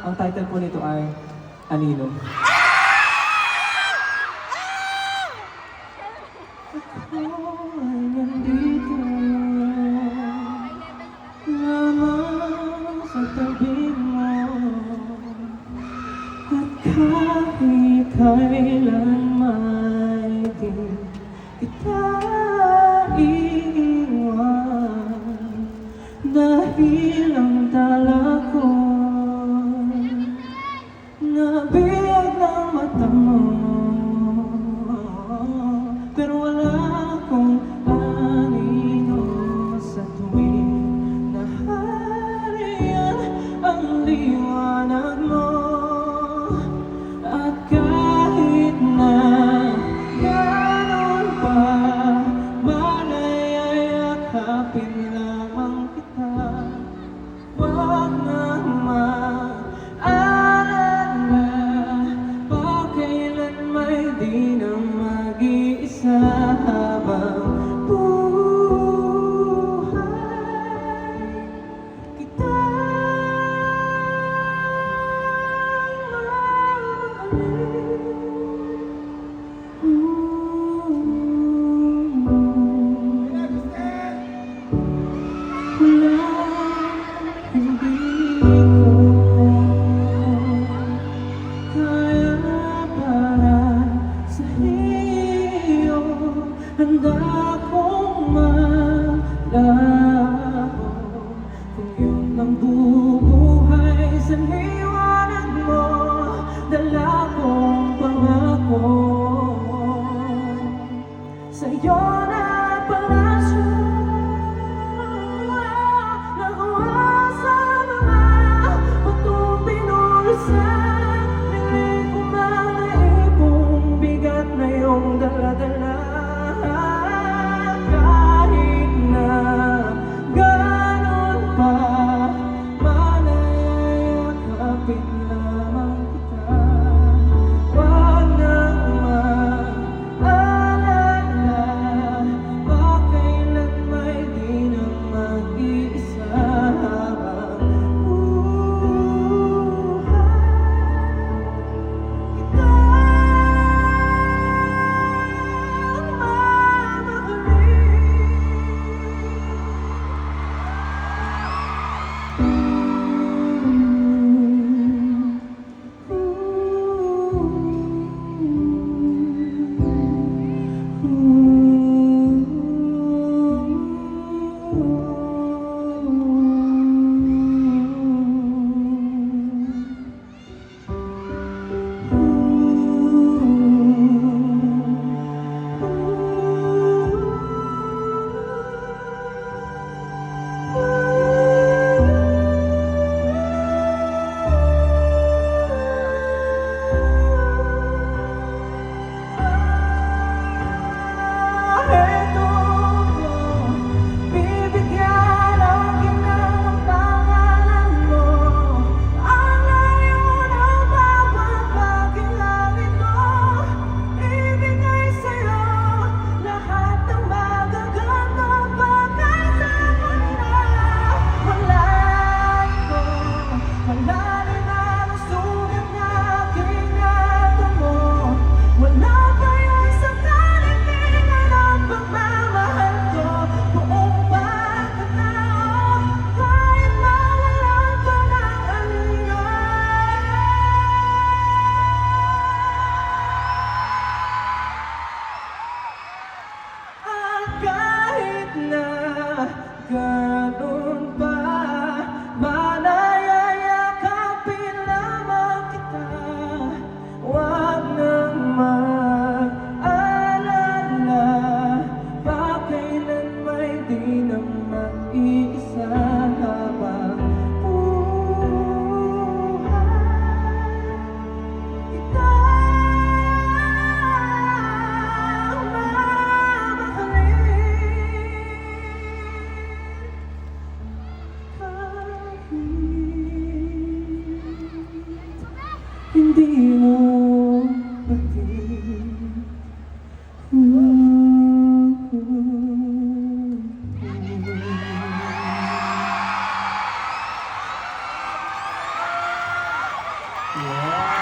Ang title po nito ay Anino. Ako ay nandito lamang sa tabi mo, at kahit kailan may di kita iiwan, dahil ang dala ko nabiyag ng mata mo, pero wala akong anino sa tuwing nahariyan ang liwanag mo. At kahit na gano'n pa, malay ay yakapin lamang kita. Wag nang mag-alala, pagkailan may di na mag-iisa habang buhay kita handa kong malaho kung yun ang bubuhay sa liwanag mo. Dala kong pangako sa'yo na palasyo, nakuha sa mga batong pinulsan. Niling kong mga ipong bigat na iyong dala-dala. Kahit na gano'n pa, malay yakapin lamang kita. Wag nang mag-alala, pagkailan may di na mag-iisa habang buhay kita. Kahit na gano'n pa, malay yakapin lamang kita. Wag nang mag-alala, pagkailan may di na mag-iisa habang buhay kita. Hindi mo pati Wow!